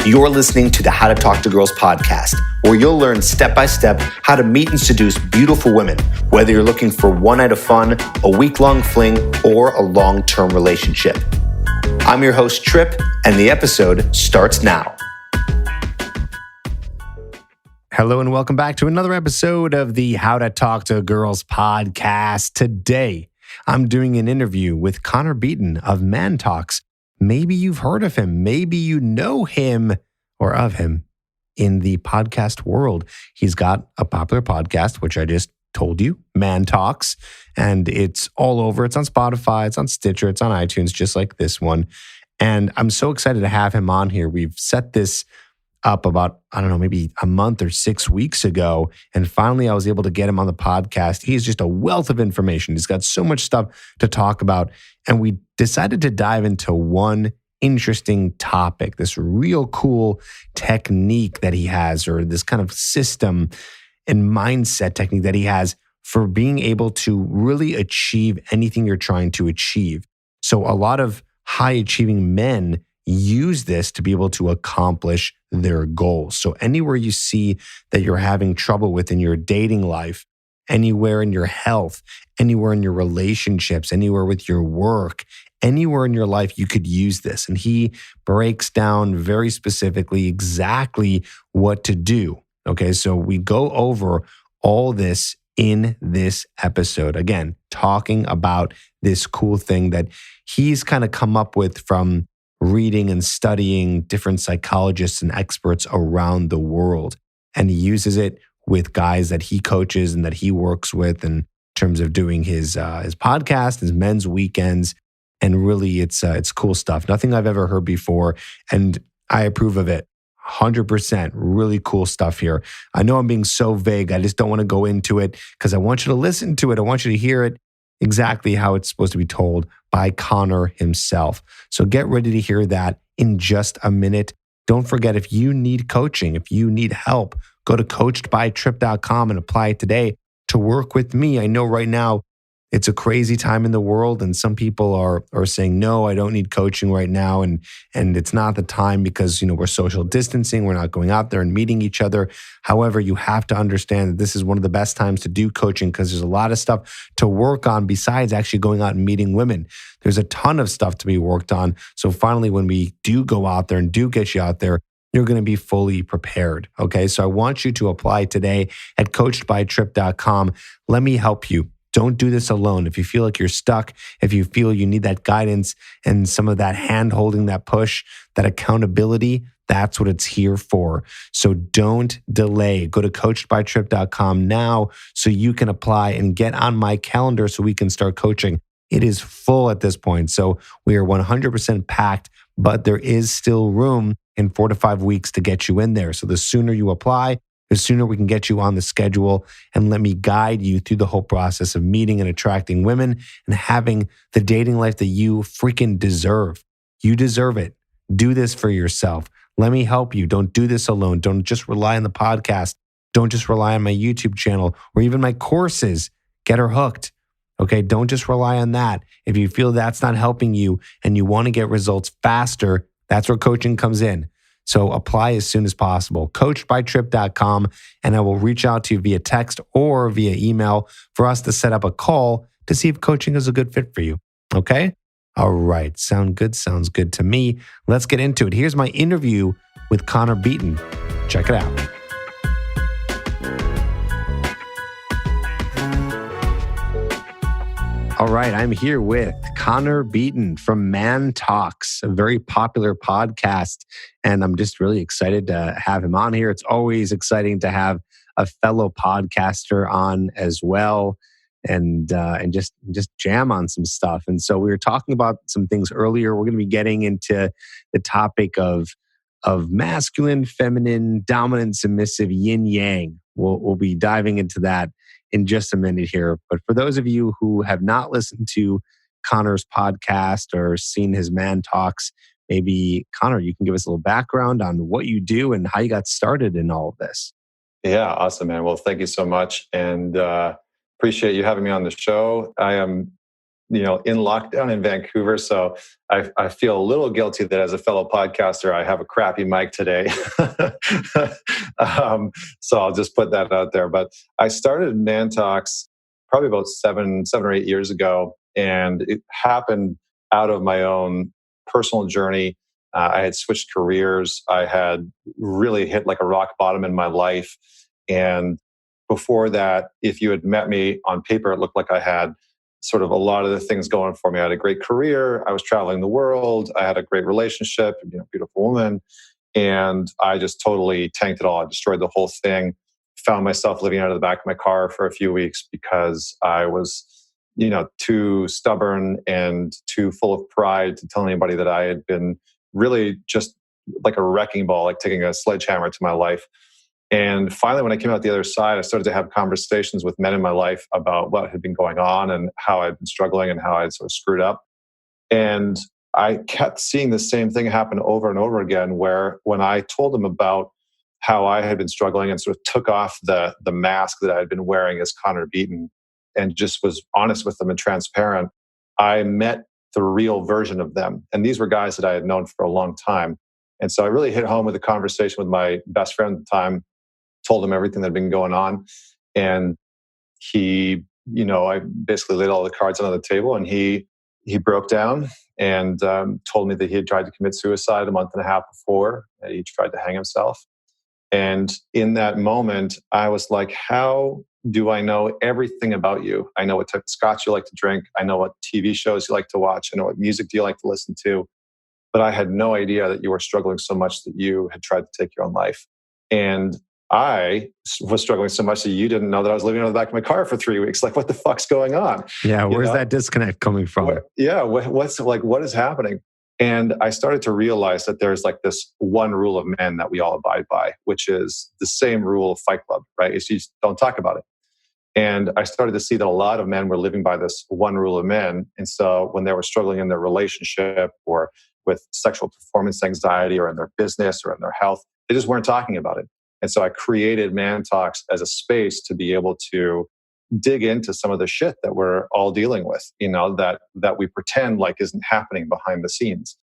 You're listening to the How to Talk to Girls podcast, where you'll learn step-by-step how to meet and seduce beautiful women, whether you're looking for one night of fun, a week-long fling, or a long-term relationship. I'm your host, Trip, and the episode starts now. Hello and welcome back to another episode of the How to Talk to Girls podcast. Today, I'm doing an interview with Connor Beaton of ManTalks. Maybe you've heard of him. Maybe you know him or of him in the podcast world. He's got a popular podcast, which I just told you, ManTalks, and it's all over. It's on Spotify, it's on Stitcher, it's on iTunes, just like this one. And I'm so excited to have him on here. We've set this up about, maybe a month or 6 weeks ago. And finally, I was able to get him on the podcast. He's just a wealth of information. He's got so much stuff to talk about. And we decided to dive into one interesting topic, this real cool technique that he has, or this kind of system and mindset technique that he has for being able to really achieve anything you're trying to achieve. So a lot of high achieving men use this to be able to accomplish their goals. So anywhere you see that you're having trouble with in your dating life, anywhere in your health, anywhere in your relationships, anywhere with your work, anywhere in your life, you could use this. And he breaks down very specifically exactly what to do. Okay, so we go over all this in this episode. Again, talking about this cool thing that he's kind of come up with from reading and studying different psychologists and experts around the world. And he uses it with guys that he coaches and that he works with in terms of doing his podcast, his men's weekends. And really, it's cool stuff. Nothing I've ever heard before. And I approve of it. 100%. Really cool stuff here. I know I'm being so vague. I just don't want to go into it because I want you to listen to it. I want you to hear it exactly how it's supposed to be told by Connor himself. So get ready to hear that in just a minute. Don't forget, if you need coaching, if you need help, go to coachedbytrip.com and apply today to work with me. I know right now it's a crazy time in the world, and some people are saying, no, I don't need coaching right now. And it's not the time because, we're social distancing. We're not going out there and meeting each other. However, you have to understand that this is one of the best times to do coaching because there's a lot of stuff to work on besides actually going out and meeting women. There's a ton of stuff to be worked on. So finally, when we do go out there and do get you out there, you're going to be fully prepared. Okay. So I want you to apply today at coachedbytrip.com. Let me help you. Don't do this alone. If you feel like you're stuck, if you feel you need that guidance and some of that hand holding, that push, that accountability, that's what it's here for. So don't delay. Go to coachedbytrip.com now so you can apply and get on my calendar so we can start coaching. It is full at this point. So we are 100% packed, but there is still room in 4 to 5 weeks to get you in there. So the sooner you apply, the sooner we can get you on the schedule, and let me guide you through the whole process of meeting and attracting women and having the dating life that you freaking deserve. You deserve it. Do this for yourself. Let me help you. Don't do this alone. Don't just rely on the podcast. Don't just rely on my YouTube channel or even my courses. Get her hooked. Okay, don't just rely on that. If you feel that's not helping you and you want to get results faster, that's where coaching comes in. So apply as soon as possible. Coachedbytrip.com, and I will reach out to you via text or via email for us to set up a call to see if coaching is a good fit for you. Okay? All right. Sounds good to me. Let's get into it. Here's my interview with Connor Beaton. Check it out. All right, I'm here with Connor Beaton from ManTalks, a very popular podcast, and I'm just really excited to have him on here. It's always exciting to have a fellow podcaster on as well, and just jam on some stuff. And so we were talking about some things earlier. We're going to be getting into the topic of masculine, feminine, dominant, submissive, yin yang. We'll be diving into that in just a minute here. But for those of you who have not listened to Connor's podcast or seen his ManTalks, maybe Connor, you can give us a little background on what you do and how you got started in all of this. Yeah, awesome, man. Well, thank you so much. And appreciate you having me on the show. I am in lockdown in Vancouver. So I feel a little guilty that as a fellow podcaster, I have a crappy mic today. So I'll just put that out there. But I started ManTalks probably about 7 or 8 years ago, and it happened out of my own personal journey. I had switched careers. I had really hit like a rock bottom in my life. And before that, if you had met me on paper, it looked like I had sort of a lot of the things going for me. I had a great career. I was traveling the world. I had a great relationship, beautiful woman. And I just totally tanked it all. I destroyed the whole thing. Found myself living out of the back of my car for a few weeks because I was, too stubborn and too full of pride to tell anybody that I had been really just like a wrecking ball, like taking a sledgehammer to my life. And finally, when I came out the other side, I started to have conversations with men in my life about what had been going on and how I'd been struggling and how I'd sort of screwed up. And I kept seeing the same thing happen over and over again, where when I told them about how I had been struggling and sort of took off the mask that I had been wearing as Connor Beaton and just was honest with them and transparent, I met the real version of them. And these were guys that I had known for a long time. And so I really hit home with a conversation with my best friend at the time, told him everything that had been going on. And he, I basically laid all the cards on the table, and he broke down and told me that he had tried to commit suicide a month and a half before. He tried to hang himself. And in that moment, I was like, how do I know everything about you? I know what type of scotch you like to drink. I know what TV shows you like to watch. I know what music do you like to listen to. But I had no idea that you were struggling so much that you had tried to take your own life. And I was struggling so much that you didn't know that I was living on the back of my car for 3 weeks. Like, what the fuck's going on? Yeah, where's that disconnect coming from? What is happening? And I started to realize that there's like this one rule of men that we all abide by, which is the same rule of Fight Club, right? It's you just don't talk about it. And I started to see that a lot of men were living by this one rule of men. And so when they were struggling in their relationship or with sexual performance anxiety or in their business or in their health, they just weren't talking about it. And so I created ManTalks as a space to be able to dig into some of the shit that we're all dealing with, that we pretend like isn't happening behind the scenes.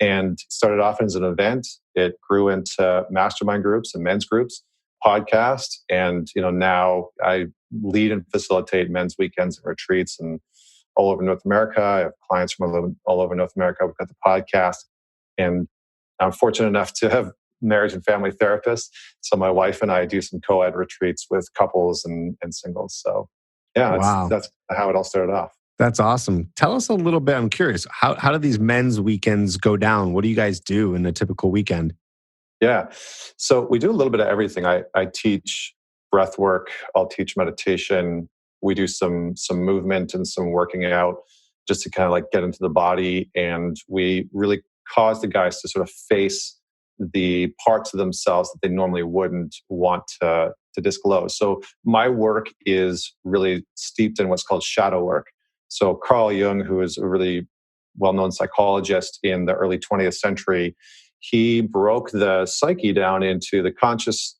And started off as an event. It grew into mastermind groups and men's groups, podcast. And, now I lead and facilitate men's weekends and retreats and all over North America. I have clients from all over North America. We've got the podcast. And I'm fortunate enough to have marriage and family therapists. So my wife and I do some co-ed retreats with couples and singles. So yeah, wow. That's how it all started off. That's awesome. Tell us a little bit. I'm curious. How do these men's weekends go down? What do you guys do in a typical weekend? Yeah. So we do a little bit of everything. I teach breath work. I'll teach meditation. We do some movement and some working out just to kind of like get into the body. And we really cause the guys to sort of face the parts of themselves that they normally wouldn't want to disclose. So my work is really steeped in what's called shadow work. So Carl Jung, who is a really well-known psychologist in the early 20th century, he broke the psyche down into the conscious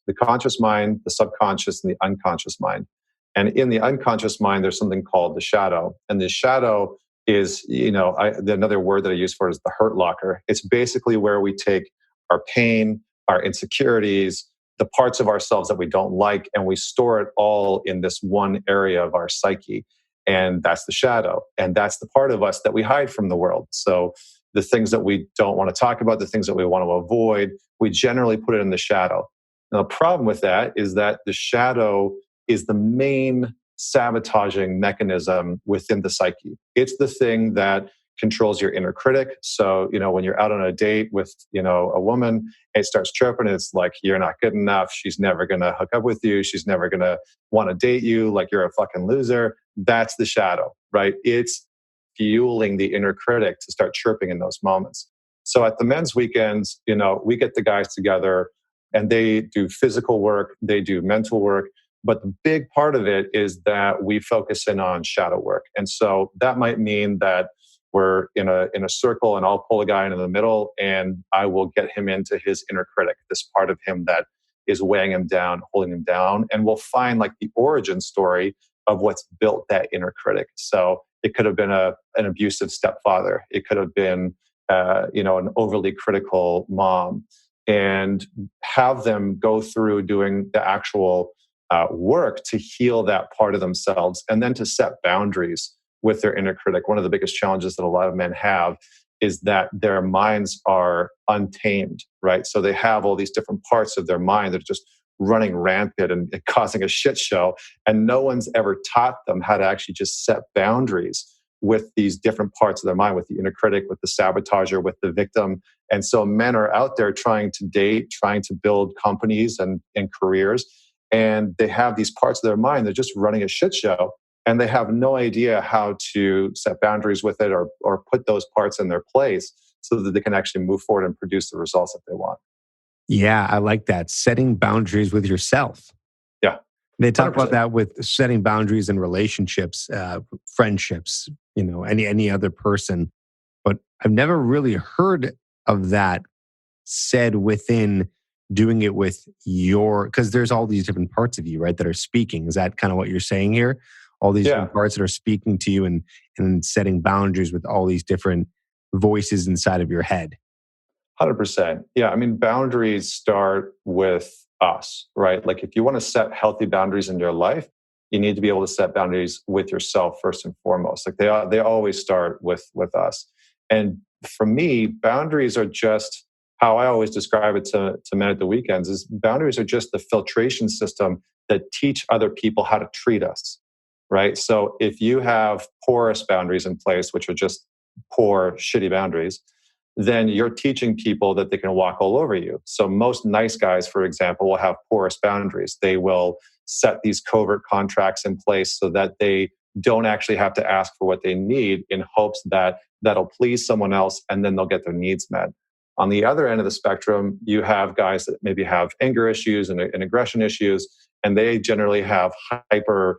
mind, the subconscious, and the unconscious mind. And in the unconscious mind, there's something called the shadow. And the shadow is, another word that I use for it is the hurt locker. It's basically where we take our pain, our insecurities, the parts of ourselves that we don't like, and we store it all in this one area of our psyche. And that's the shadow. And that's the part of us that we hide from the world. So the things that we don't want to talk about, the things that we want to avoid, we generally put it in the shadow. Now, the problem with that is that the shadow is the main sabotaging mechanism within the psyche. It's the thing that controls your inner critic. So, when you're out on a date with, a woman, it starts chirping. It's like, you're not good enough. She's never going to hook up with you. She's never going to want to date you. Like, you're a fucking loser. That's the shadow, right? It's fueling the inner critic to start chirping in those moments. So at the men's weekends, we get the guys together and they do physical work. They do mental work. But the big part of it is that we focus in on shadow work. And so that might mean that we're in a circle and I'll pull a guy into the middle and I will get him into his inner critic, this part of him that is weighing him down, holding him down. And we'll find like the origin story of what's built that inner critic. So It could have been an abusive stepfather. It could have been, an overly critical mom, and have them go through doing the actual work to heal that part of themselves, and then to set boundaries with their inner critic. One of the biggest challenges that a lot of men have is that their minds are untamed, right? So they have all these different parts of their mind that are just running rampant and causing a shit show. And no one's ever taught them how to actually just set boundaries with these different parts of their mind, with the inner critic, with the sabotager, with the victim. And so men are out there trying to date, trying to build companies and careers. And they have these parts of their mind, they're just running a shit show. And they have no idea how to set boundaries with it, or put those parts in their place so that they can actually move forward and produce the results that they want. Yeah, I like that. Setting boundaries with yourself. Yeah. They talk 100%. about that with setting boundaries in relationships, friendships, any other person. But I've never really heard of that said within doing it with because there's all these different parts of you, right, that are speaking. Is that kind of what you're saying here? All these different parts that are speaking to you, and setting boundaries with all these different voices inside of your head. 100%. Yeah. I mean, boundaries start with us, right? Like if you want to set healthy boundaries in your life, you need to be able to set boundaries with yourself first and foremost. Like they always start with us. And for me, boundaries are just how I always describe it to men at the weekends is boundaries are just the filtration system that teach other people how to treat us, right? So if you have porous boundaries in place, which are just poor, shitty boundaries, then you're teaching people that they can walk all over you. So most nice guys, for example, will have porous boundaries. They will set these covert contracts in place so that they don't actually have to ask for what they need, in hopes that that'll please someone else and then they'll get their needs met. On the other end of the spectrum, you have guys that maybe have anger issues and aggression issues, and they generally have hyper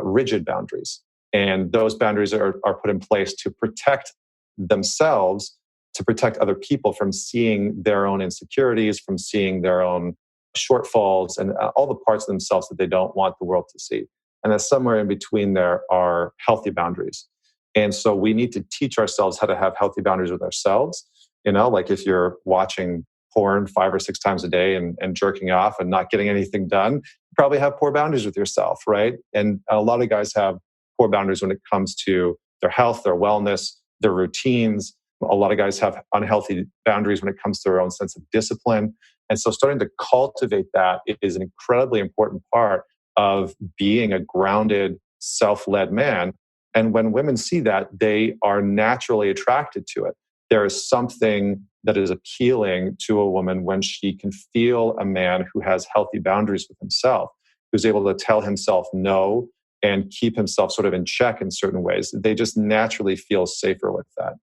rigid boundaries. And those boundaries are put in place to protect themselves, to protect other people from seeing their own insecurities, from seeing their own shortfalls, and all the parts of themselves that they don't want the world to see. And then somewhere in between there are healthy boundaries. And so we need to teach ourselves how to have healthy boundaries with ourselves. Like if you're watching porn 5 or 6 times a day and jerking off and not getting anything done, you probably have poor boundaries with yourself, right? And a lot of guys have poor boundaries when it comes to their health, their wellness, their routines. A lot of guys have unhealthy boundaries when it comes to their own sense of discipline. And so starting to cultivate that is an incredibly important part of being a grounded, self-led man. And when women see that, they are naturally attracted to it. There is something that is appealing to a woman when she can feel a man who has healthy boundaries with himself, who's able to tell himself no and keep himself sort of in check in certain ways. They just naturally feel safer with that.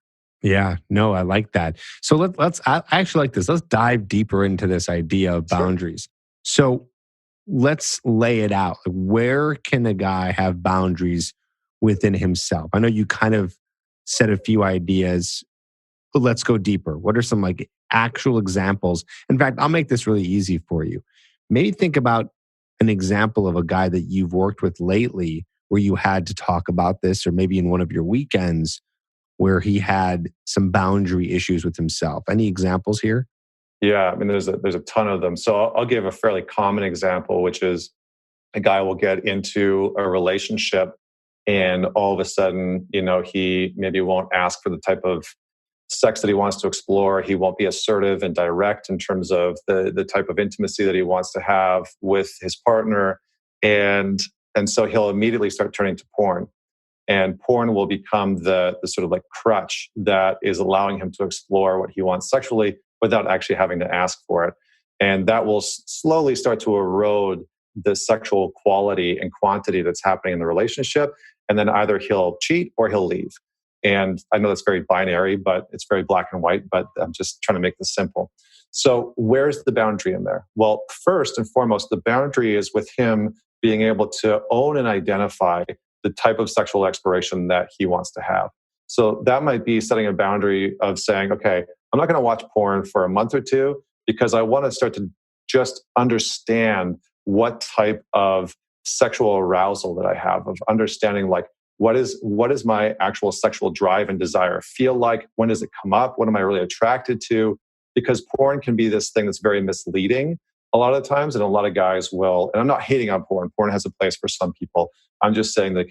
Yeah, no, I like that. So I actually like this. Let's dive deeper into this idea of boundaries. Sure. So let's lay it out. Where can a guy have boundaries within himself? I know you kind of said a few ideas, but let's go deeper. What are some actual examples? In fact, I'll make this really easy for you. Maybe think about an example of a guy that you've worked with lately where you had to talk about this, or maybe in one of your weekends where he had some boundary issues with himself. Any examples here? Yeah, I mean, there's a ton of them. So I'll give a fairly common example, which is a guy will get into a relationship and all of a sudden, he maybe won't ask for the type of sex that he wants to explore. He won't be assertive and direct in terms of the type of intimacy that he wants to have with his partner. And so he'll immediately start turning to porn. And porn will become the sort of crutch that is allowing him to explore what he wants sexually without actually having to ask for it. And that will slowly start to erode the sexual quality and quantity that's happening in the relationship. And then either he'll cheat or he'll leave. And I know that's very binary, but it's very black and white, but I'm just trying to make this simple. So where's the boundary in there? Well, first and foremost, the boundary is with him being able to own and identify the type of sexual exploration that he wants to have. So that might be setting a boundary of saying, okay, I'm not going to watch porn for a month or two because I want to start to just understand what type of sexual arousal that I have, of understanding What is my actual sexual drive and desire feel like? When does it come up? What am I really attracted to? Because porn can be this thing that's very misleading a lot of times, and a lot of guys will. And I'm not hating on porn. Porn has a place for some people. I'm just saying that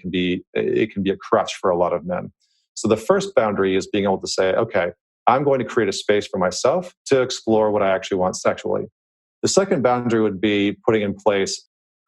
it can be a crutch for a lot of men. So the first boundary is being able to say, okay, I'm going to create a space for myself to explore what I actually want sexually. The second boundary would be putting in place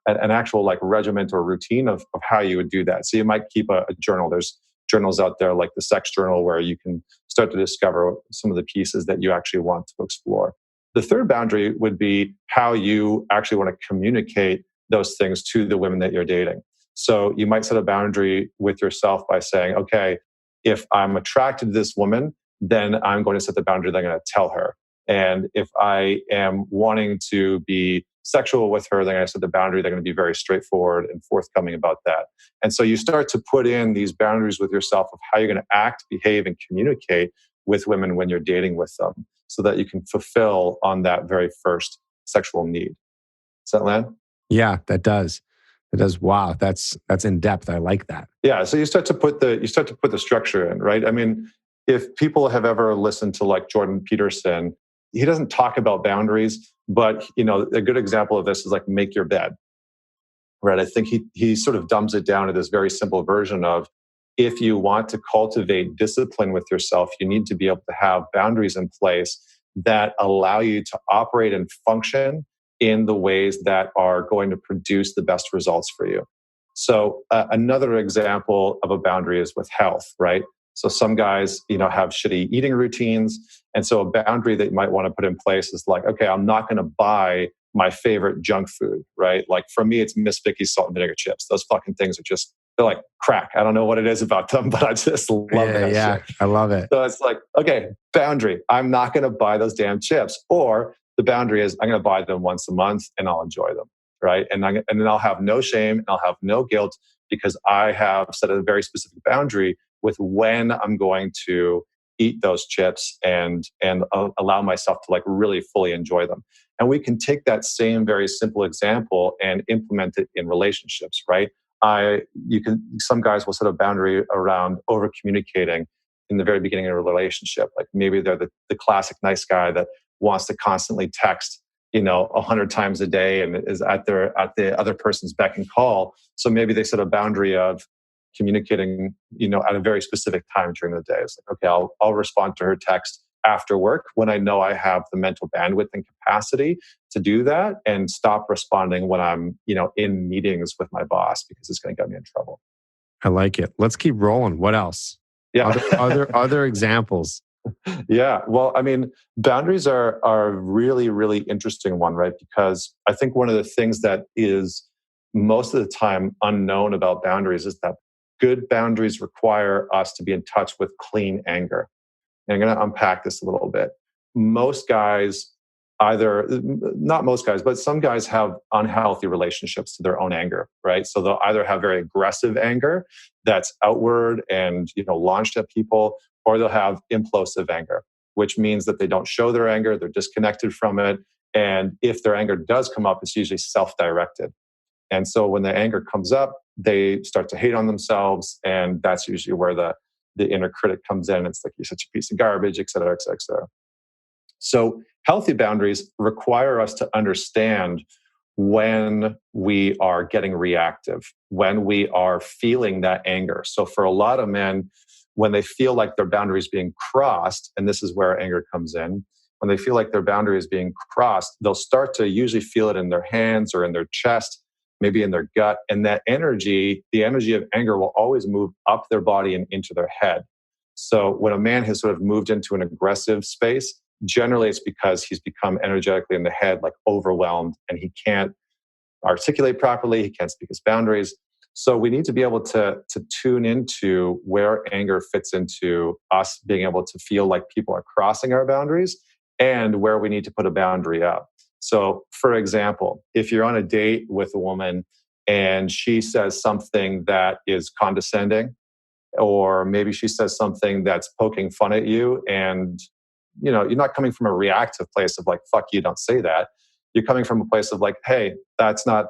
an actual like regiment or routine of how you would do that. So you might keep a journal. There's journals out there like the sex journal where you can start to discover some of the pieces that you actually want to explore. The third boundary would be how you actually want to communicate those things to the women that you're dating. So you might set a boundary with yourself by saying, okay, if I'm attracted to this woman, then I'm going to set the boundary that I'm going to tell her. And if I am wanting to be sexual with her, then I set the boundary. They're going to be very straightforward and forthcoming about that. And so you start to put in these boundaries with yourself of how you're going to act, behave, and communicate with women when you're dating with them so that you can fulfill on that very first sexual need. Does that land? Yeah, that does. It does. Wow, that's in depth. I like that. Yeah. So you start to put the structure in, right? I mean, if people have ever listened to like Jordan Peterson, he doesn't talk about boundaries, but a good example of this is like make your bed, right? I think he sort of dumbs it down to this very simple version of if you want to cultivate discipline with yourself, you need to be able to have boundaries in place that allow you to operate and function in the ways that are going to produce the best results for you. So another example of a boundary is with health, right? So some guys, have shitty eating routines. And so a boundary that you might want to put in place is like, okay, I'm not going to buy my favorite junk food, right? Like for me, it's Miss Vicky's salt and vinegar chips. Those fucking things are they're like crack. I don't know what it is about them, but I just love that shit. I love it. So it's like, okay, boundary. I'm not going to buy those damn chips. Or the boundary is I'm going to buy them once a month and I'll enjoy them, right? And then I'll have no shame and I'll have no guilt because I have set a very specific boundary with when I'm going to eat those chips and allow myself to like really fully enjoy them. And we can take that same very simple example and implement it in relationships, right? Some guys will set a boundary around over communicating in the very beginning of a relationship. Like maybe they're the classic nice guy that wants to constantly text 100 times a day and is at the other person's beck and call. So maybe they set a boundary of communicating, at a very specific time during the day. It's like, okay, I'll respond to her text after work when I know I have the mental bandwidth and capacity to do that, and stop responding when I'm, in meetings with my boss because it's going to get me in trouble. I like it. Let's keep rolling. What else? Yeah. Other examples. Yeah. Well, I mean, boundaries are a really, really interesting one, right? Because I think one of the things that is most of the time unknown about boundaries is that good boundaries require us to be in touch with clean anger. And I'm going to unpack this a little bit. Most guys, not most guys, but some guys have unhealthy relationships to their own anger, right? So they'll either have very aggressive anger that's outward and, launched at people, or they'll have implosive anger, which means that they don't show their anger, they're disconnected from it. And if their anger does come up, it's usually self-directed. And so when the anger comes up, they start to hate on themselves. And that's usually where the inner critic comes in. It's like, you're such a piece of garbage, et cetera, et cetera, et cetera. So healthy boundaries require us to understand when we are getting reactive, when we are feeling that anger. So for a lot of men, when they feel like their boundary is being crossed, and this is where anger comes in, when they feel like their boundary is being crossed, they'll start to usually feel it in their hands or in their chest, maybe in their gut. And that energy, the energy of anger, will always move up their body and into their head. So when a man has sort of moved into an aggressive space, generally it's because he's become energetically in the head, like overwhelmed, and he can't articulate properly, he can't speak his boundaries. So we need to be able to tune into where anger fits into us being able to feel like people are crossing our boundaries and where we need to put a boundary up. So for example, if you're on a date with a woman and she says something that is condescending, or maybe she says something that's poking fun at you, and you're not coming from a reactive place of like, fuck you, don't say that. You're coming from a place of like, hey, that's not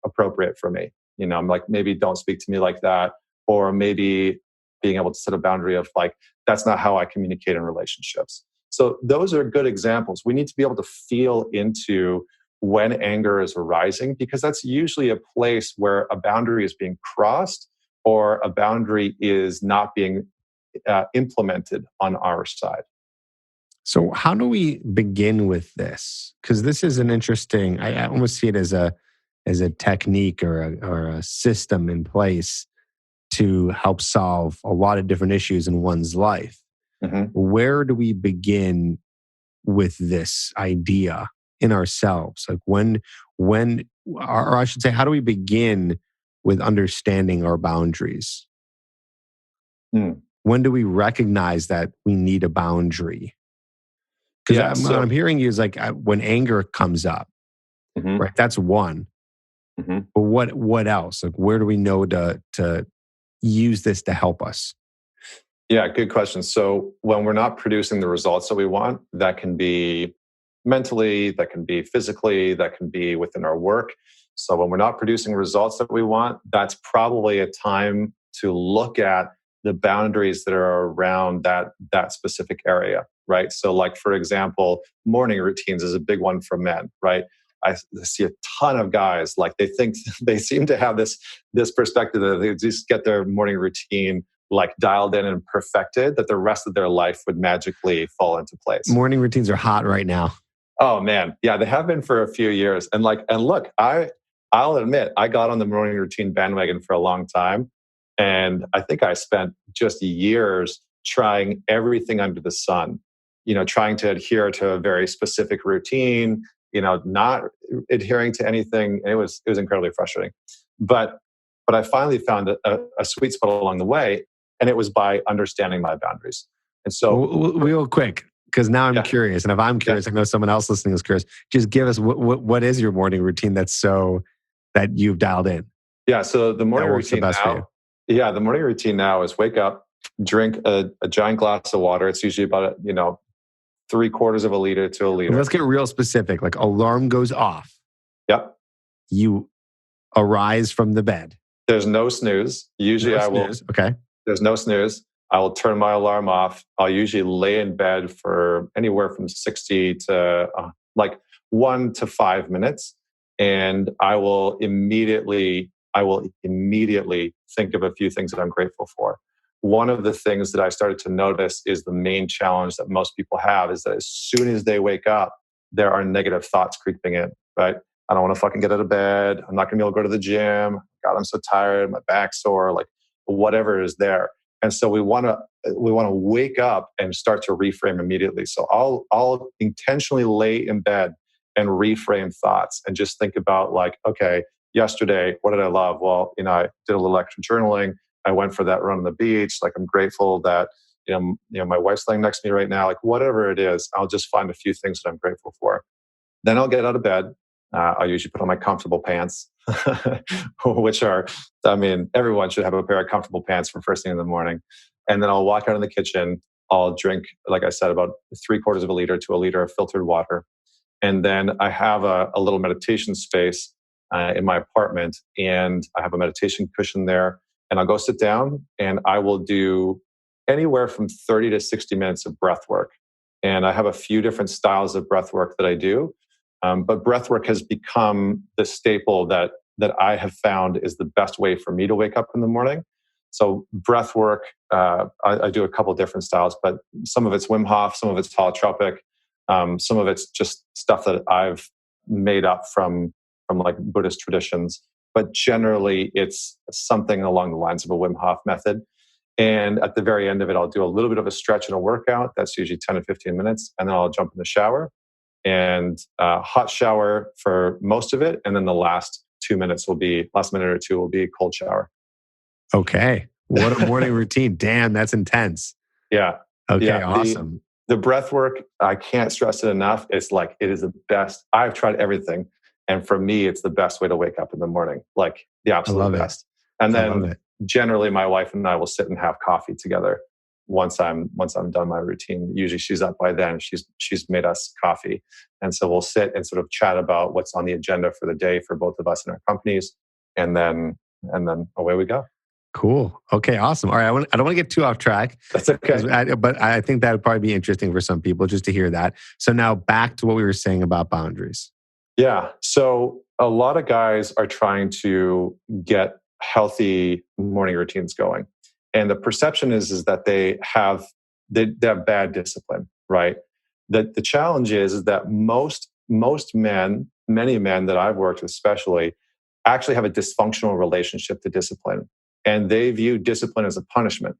appropriate for me. I'm like, maybe don't speak to me like that. or maybe being able to set a boundary of like, that's not how I communicate in relationships. So those are good examples. We need to be able to feel into when anger is arising, because that's usually a place where a boundary is being crossed or a boundary is not being implemented on our side. So how do we begin with this? Because this is an interesting, I almost see it as a technique or a system in place to help solve a lot of different issues in one's life. Mm-hmm. Where do we begin with this idea in ourselves? Like when, or I should say, how do we begin with understanding our boundaries? Mm. When do we recognize that we need a boundary? Because what I'm hearing you is like when anger comes up, mm-hmm. right? That's one. Mm-hmm. But what else? Like where do we know to use this to help us? Yeah, good question. So when we're not producing the results that we want, that can be mentally, that can be physically, that can be within our work. So when we're not producing results that we want, that's probably a time to look at the boundaries that are around that specific area, right? So like, for example, morning routines is a big one for men, right? I see a ton of guys, like they think they seem to have this perspective that they just get their morning routine like dialed in and perfected, that the rest of their life would magically fall into place. Morning routines are hot right now. Oh man, yeah, they have been for a few years. And look, I'll admit, I got on the morning routine bandwagon for a long time, and I think I spent just years trying everything under the sun. Trying to adhere to a very specific routine. Not adhering to anything. And it was incredibly frustrating. But I finally found a sweet spot along the way, and it was by understanding my boundaries. And so, real quick, because now I'm curious, and if I'm curious, I know someone else listening is curious. Just give us what is your morning routine that you've dialed in? Yeah, so the morning routine now. Yeah, the morning routine now is wake up, drink a giant glass of water. It's usually about 3/4 of a liter to a liter. Let's get real specific. Like alarm goes off. Yep. You arise from the bed. There's no snooze. Usually I will. Okay. There's no snooze. I will turn my alarm off. I'll usually lay in bed for anywhere from 60 to 1 to 5 minutes. And I will immediately think of a few things that I'm grateful for. One of the things that I started to notice is the main challenge that most people have is that as soon as they wake up, there are negative thoughts creeping in, right? I don't want to fucking get out of bed. I'm not going to be able to go to the gym. God, I'm so tired. My back's sore, like whatever is there. And so we want to wake up and start to reframe immediately. So I'll intentionally lay in bed and reframe thoughts and just think about like, okay, yesterday, what did I love? Well, I did a little extra journaling. I went for that run on the beach. Like I'm grateful that, my wife's laying next to me right now. Like whatever it is, I'll just find a few things that I'm grateful for. Then I'll get out of bed. I'll usually put on my comfortable pants, which are, everyone should have a pair of comfortable pants for first thing in the morning. And then I'll walk out in the kitchen. I'll drink, like I said, about 3/4 of a liter to a liter of filtered water. And then I have a little meditation space in my apartment, and I have a meditation cushion there. And I'll go sit down and I will do anywhere from 30 to 60 minutes of breath work. And I have a few different styles of breath work that I do. But breath work has become the staple that I have found is the best way for me to wake up in the morning. So breath work, I do a couple different styles, but some of it's Wim Hof, some of it's holotropic, some of it's just stuff that I've made up from like Buddhist traditions. But generally, it's something along the lines of a Wim Hof method. And at the very end of it, I'll do a little bit of a stretch and a workout. That's usually 10 to 15 minutes. And then I'll jump in the shower and hot shower for most of it. And then the last minute or two will be a cold shower. Okay. What a morning routine. Damn, that's intense. Yeah. Okay, yeah, awesome. The breath work, I can't stress it enough. It's like, it is the best. I've tried everything. And for me, it's the best way to wake up in the morning. Like the absolute best. And then generally my wife and I will sit and have coffee together once I'm done my routine. Usually she's up by then. She's made us coffee. And so we'll sit and sort of chat about what's on the agenda for the day for both of us and our companies. And then away we go. Cool. Okay, awesome. All right, I don't want to get too off track, That's okay. but I think that would probably be interesting for some people just to hear that. So now back to what we were saying about boundaries. Yeah. So a lot of guys are trying to get healthy morning routines going. And the perception is that they have bad discipline, right? The challenge is that most men, many men that I've worked with especially, actually have a dysfunctional relationship to discipline. And they view discipline as a punishment.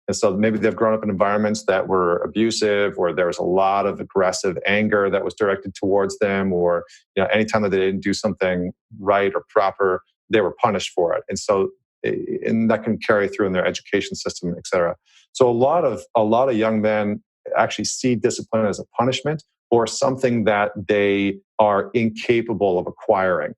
And so maybe they've grown up in environments that were abusive, or there was a lot of aggressive anger that was directed towards them, or anytime that they didn't do something right or proper, they were punished for it. And so, and that can carry through in their education system, et cetera. So a lot of young men actually see discipline as a punishment or something that they are incapable of acquiring.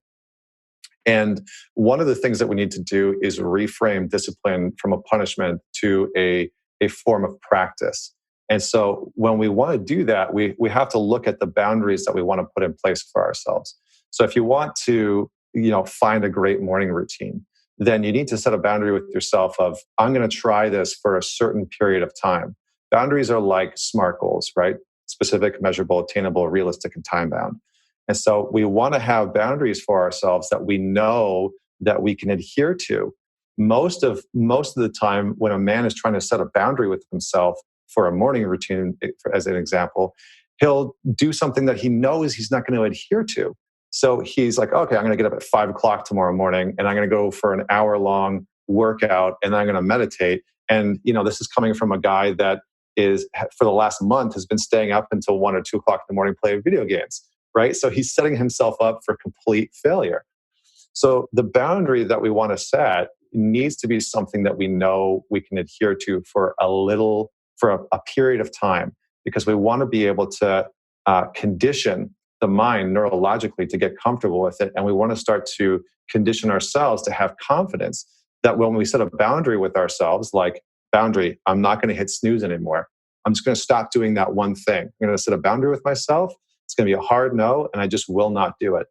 And one of the things that we need to do is reframe discipline from a punishment to a form of practice. And so when we want to do that, we have to look at the boundaries that we want to put in place for ourselves. So if you want to, find a great morning routine, then you need to set a boundary with yourself of, I'm going to try this for a certain period of time. Boundaries are like SMART goals, right? Specific, measurable, attainable, realistic, and time bound. And so we want to have boundaries for ourselves that we know that we can adhere to. Most of the time, when a man is trying to set a boundary with himself for a morning routine, as an example, he'll do something that he knows he's not going to adhere to. So he's like, okay, I'm going to get up at 5:00 tomorrow morning and I'm going to go for an hour-long workout and then I'm going to meditate. And, this is coming from a guy that is, for the last month, has been staying up until 1 or 2 o'clock in the morning playing video games. Right? So he's setting himself up for complete failure. So the boundary that we want to set needs to be something that we know we can adhere to for a period of time, because we want to be able to condition the mind neurologically to get comfortable with it. And we want to start to condition ourselves to have confidence that when we set a boundary with ourselves, like boundary, I'm not going to hit snooze anymore. I'm just going to stop doing that one thing. I'm going to set a boundary with myself. It's going to be a hard no, and I just will not do it.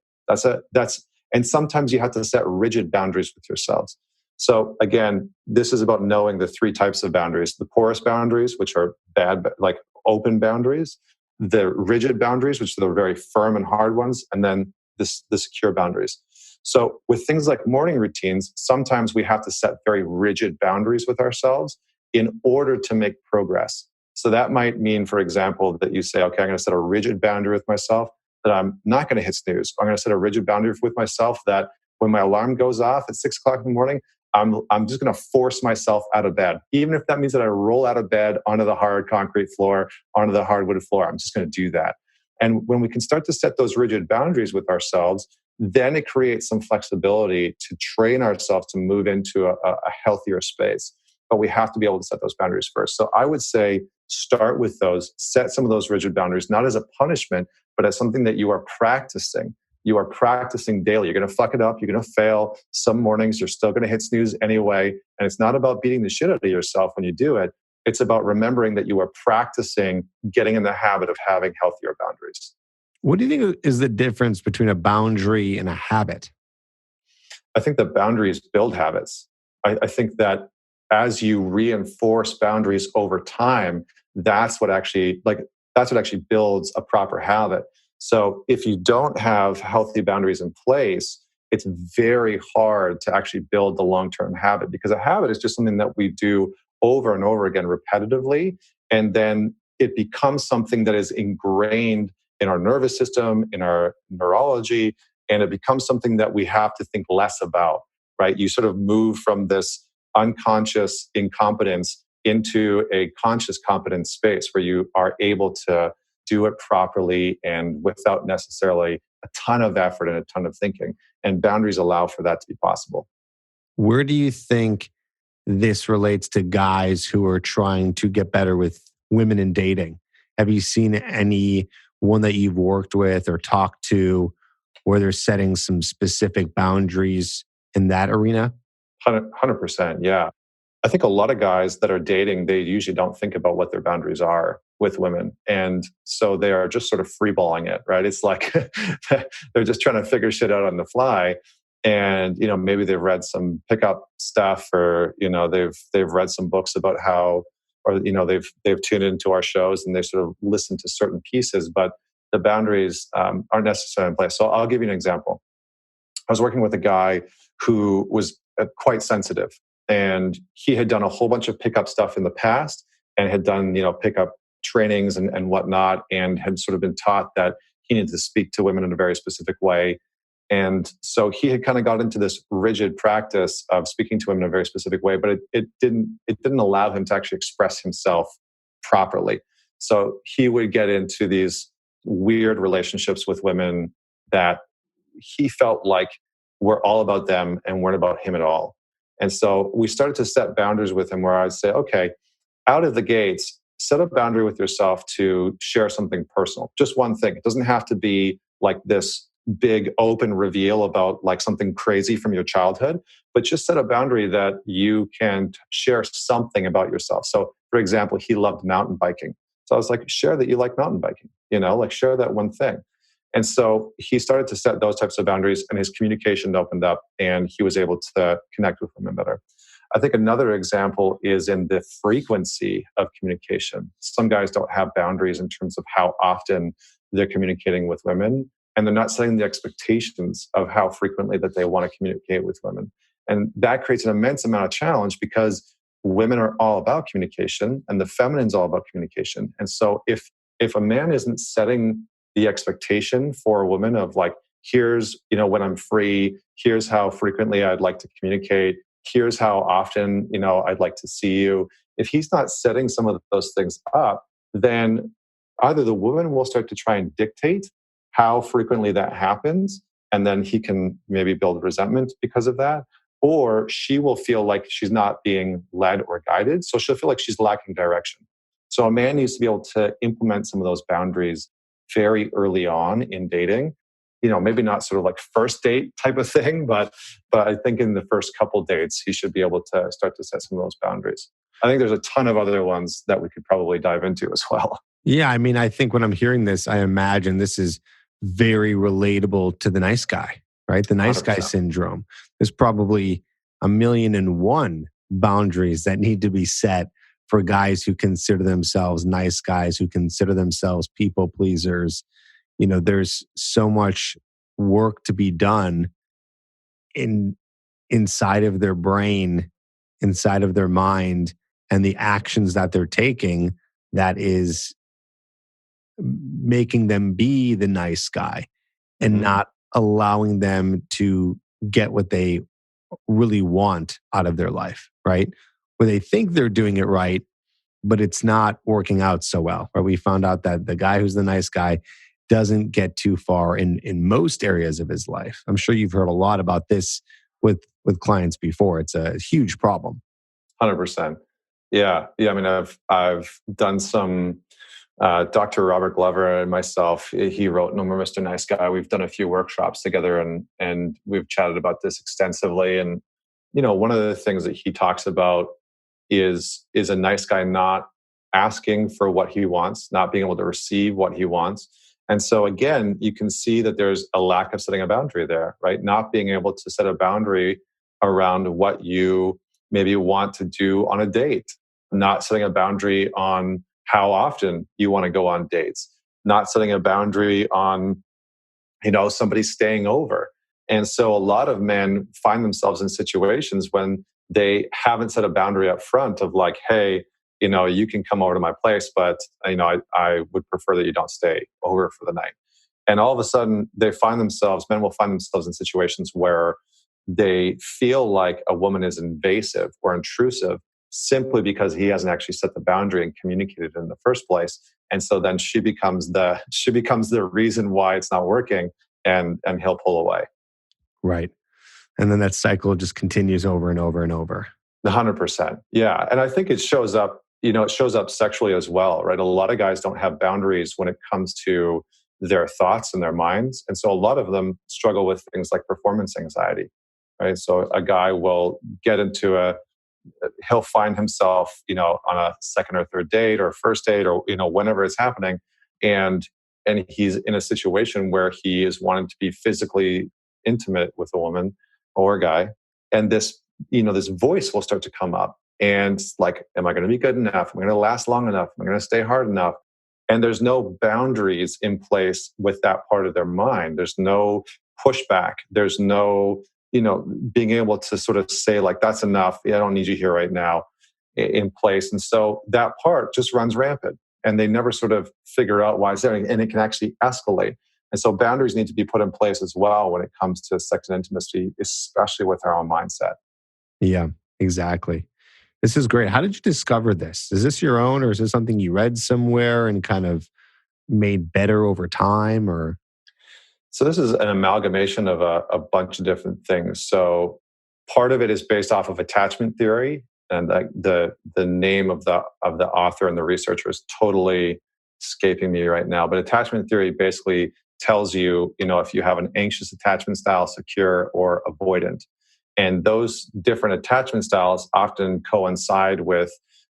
And sometimes you have to set rigid boundaries with yourselves. So again, this is about knowing the 3 types of boundaries: the porous boundaries, which are bad, like open boundaries; the rigid boundaries, which are the very firm and hard ones; and then the secure boundaries. So with things like morning routines, sometimes we have to set very rigid boundaries with ourselves in order to make progress. So that might mean, for example, that you say, okay, I'm going to set a rigid boundary with myself that I'm not going to hit snooze. I'm going to set a rigid boundary with myself that when my alarm goes off at 6:00 in the morning, I'm just going to force myself out of bed. Even if that means that I roll out of bed onto the hard concrete floor, onto the hardwood floor, I'm just going to do that. And when we can start to set those rigid boundaries with ourselves, then it creates some flexibility to train ourselves to move into a healthier space. But we have to be able to set those boundaries first. So I would say start with those, set some of those rigid boundaries, not as a punishment, but as something that you are practicing. You are practicing daily. You're going to fuck it up. You're going to fail. Some mornings you're still going to hit snooze anyway. And it's not about beating the shit out of yourself when you do it. It's about remembering that you are practicing getting in the habit of having healthier boundaries. What do you think is the difference between a boundary and a habit? I think that boundaries build habits. I think that as you reinforce boundaries over time, that's what actually builds a proper habit. So if you don't have healthy boundaries in place, it's very hard to actually build the long-term habit, because a habit is just something that we do over and over again repetitively. And then it becomes something that is ingrained in our nervous system, in our neurology, and it becomes something that we have to think less about, right? You sort of move from this unconscious incompetence into a conscious competence space where you are able to do it properly and without necessarily a ton of effort and a ton of thinking. And boundaries allow for that to be possible. Where do you think this relates to guys who are trying to get better with women in dating? Have you seen any one that you've worked with or talked to where they're setting some specific boundaries in that arena? 100%, yeah. I think a lot of guys that are dating, they usually don't think about what their boundaries are with women. And so they are just sort of freeballing it, right? It's like they're just trying to figure shit out on the fly. and maybe they've read some pickup stuff, or they've read some books about how, or they've tuned into our shows and they sort of listen to certain pieces, but the boundaries aren't necessarily in place. So I'll give you an example. I was working with a guy who was quite sensitive, and he had done a whole bunch of pickup stuff in the past and had done pickup trainings and whatnot, and had sort of been taught that he needed to speak to women in a very specific way. And so he had kind of got into this rigid practice of speaking to women in a very specific way, but it didn't allow him to actually express himself properly. So he would get into these weird relationships with women that he felt like were all about them and weren't about him at all. And so we started to set boundaries with him, where I'd say, okay, out of the gates, set a boundary with yourself to share something personal. Just one thing. It doesn't have to be like this big open reveal about like something crazy from your childhood, but just set a boundary that you can share something about yourself. So for example, he loved mountain biking. So I was like, share that you like mountain biking, like share that one thing. And so he started to set those types of boundaries, and his communication opened up, and he was able to connect with women better. I think another example is in the frequency of communication. Some guys don't have boundaries in terms of how often they're communicating with women, and they're not setting the expectations of how frequently that they want to communicate with women. And that creates an immense amount of challenge, because women are all about communication and the feminine's all about communication. And so if a man isn't setting the expectation for a woman of like, here's, when I'm free, here's how frequently I'd like to communicate, here's how often, I'd like to see you. If he's not setting some of those things up, then either the woman will start to try and dictate how frequently that happens, and then he can maybe build resentment because of that, or she will feel like she's not being led or guided. So she'll feel like she's lacking direction. So a man needs to be able to implement some of those boundaries very early on in dating. Maybe not sort of like first date type of thing, but I think in the first couple dates, he should be able to start to set some of those boundaries. I think there's a ton of other ones that we could probably dive into as well. Yeah, I mean, I think when I'm hearing this, I imagine this is very relatable to the nice guy, right? The nice 100%. guy syndrome. There's probably 1,000,001 boundaries that need to be set for guys who consider themselves nice guys, who consider themselves people pleasers. There's so much work to be done inside of their brain, inside of their mind, and the actions that they're taking that is making them be the nice guy and not allowing them to get what they really want out of their life, right? Where they think they're doing it right, but it's not working out so well. Right? We found out that the guy who's the nice guy doesn't get too far in most areas of his life. I'm sure you've heard a lot about this with clients before. It's a huge problem. 100%. Yeah. I mean, I've done some. Dr. Robert Glover and myself, he wrote No More Mr. Nice Guy. We've done a few workshops together, and we've chatted about this extensively. And one of the things that he talks about is a nice guy not asking for what he wants, not being able to receive what he wants. And so again, you can see that there's a lack of setting a boundary there, right? Not being able to set a boundary around what you maybe want to do on a date, not setting a boundary on how often you want to go on dates, not setting a boundary on, somebody staying over. And so a lot of men find themselves in situations when they haven't set a boundary up front of like, hey, you can come over to my place, but I would prefer that you don't stay over for the night. And all of a sudden men will find themselves in situations where they feel like a woman is invasive or intrusive simply because he hasn't actually set the boundary and communicated it in the first place. And so then she becomes the reason why it's not working, and he'll pull away. Right. And then that cycle just continues over and over and over. 100%. Yeah. And I think it shows up, it shows up sexually as well, right? A lot of guys don't have boundaries when it comes to their thoughts and their minds. And so a lot of them struggle with things like performance anxiety, right? So a guy will get into he'll find himself, on a second or third date or first date or, whenever it's happening. And he's in a situation where he is wanting to be physically intimate with a woman. or a guy, and this voice will start to come up. And it's like, am I going to be good enough? Am I going to last long enough? Am I going to stay hard enough? And there's no boundaries in place with that part of their mind. There's no pushback. There's no, being able to sort of say like, that's enough. I don't need you here right now in place. And so that part just runs rampant and they never sort of figure out why it's there. And it can actually escalate. And so boundaries need to be put in place as well when it comes to sex and intimacy, especially with our own mindset. Yeah, exactly. This is great. How did you discover this? Is this your own, or is this something you read somewhere and kind of made better over time? Or so this is an amalgamation of a bunch of different things. So part of it is based off of attachment theory, and the name of the author and the researcher is totally escaping me right now. But attachment theory basically tells you, if you have an anxious attachment style, secure, or avoidant. And those different attachment styles often coincide with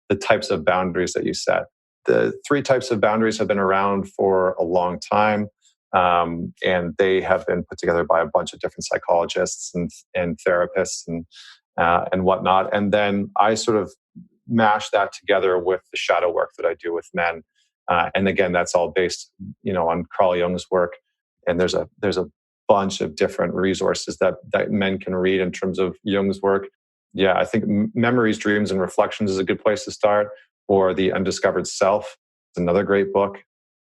the types of boundaries that you set. The 3 types of boundaries have been around for a long time, and they have been put together by a bunch of different psychologists and therapists and whatnot. And then I sort of mash that together with the shadow work that I do with men. And again, that's all based, on Carl Jung's work. And there's a bunch of different resources that men can read in terms of Jung's work. Yeah, I think Memories, Dreams, and Reflections is a good place to start, or The Undiscovered Self. It's another great book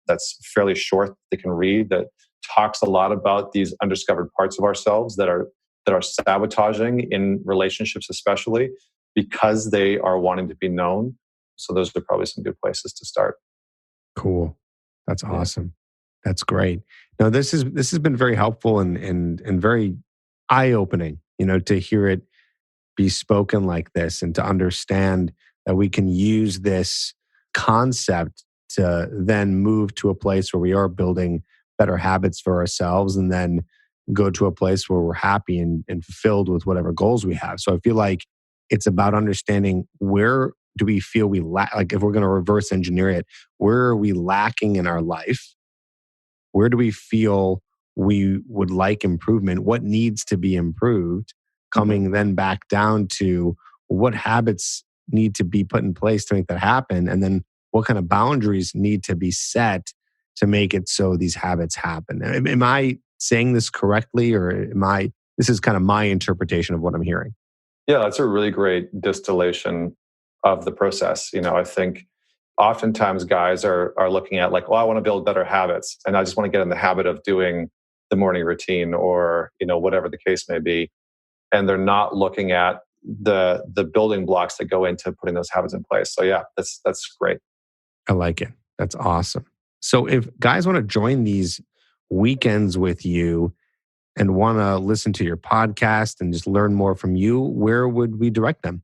that's fairly short they can read that talks a lot about these undiscovered parts of ourselves that are sabotaging in relationships, especially because they are wanting to be known. So those are probably some good places to start. Cool. That's awesome. That's great. Now, this has been very helpful and very eye-opening, to hear it be spoken like this and to understand that we can use this concept to then move to a place where we are building better habits for ourselves and then go to a place where we're happy and fulfilled with whatever goals we have. So I feel like it's about understanding where do we feel we lack, like if we're going to reverse engineer it, where are we lacking in our life? Where do we feel we would like improvement? What needs to be improved? Coming then back down to what habits need to be put in place to make that happen? And then what kind of boundaries need to be set to make it so these habits happen? Am I saying this correctly, or this is kind of my interpretation of what I'm hearing? Yeah, that's a really great distillation of the process. I think oftentimes guys are looking at like, well, I want to build better habits and I just want to get in the habit of doing the morning routine or, whatever the case may be. And they're not looking at the building blocks that go into putting those habits in place. So yeah, that's great. I like it. That's awesome. So if guys want to join these weekends with you and want to listen to your podcast and just learn more from you, where would we direct them?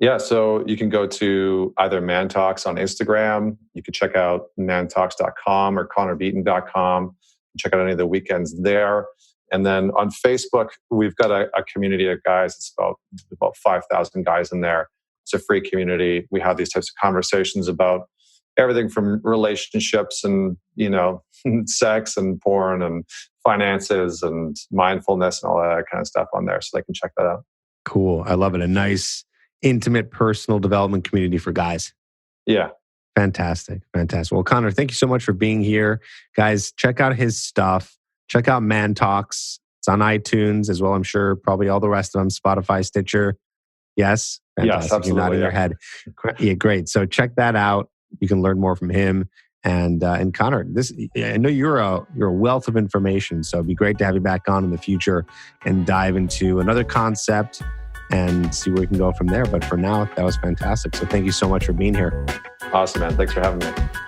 Yeah, so you can go to either ManTalks on Instagram. You can check out mantalks.com or connorbeaton.com. Check out any of the weekends there. And then on Facebook, we've got a community of guys. It's about 5,000 guys in there. It's a free community. We have these types of conversations about everything from relationships and, sex and porn and finances and mindfulness and all that kind of stuff on there. So they can check that out. Cool. I love it. A nice, intimate, personal development community for guys. Yeah. Fantastic. Well, Connor, thank you so much for being here. Guys, check out his stuff. Check out ManTalks. It's on iTunes as well. I'm sure probably all the rest of them, Spotify, Stitcher. Yes? Fantastic. Yes, absolutely. You're nodding your head. Yeah, great. So check that out. You can learn more from him. And Connor, I know you're a wealth of information, so it'd be great to have you back on in the future and dive into another concept and see where we can go from there. But for now, that was fantastic. So thank you so much for being here. Awesome, man. Thanks for having me.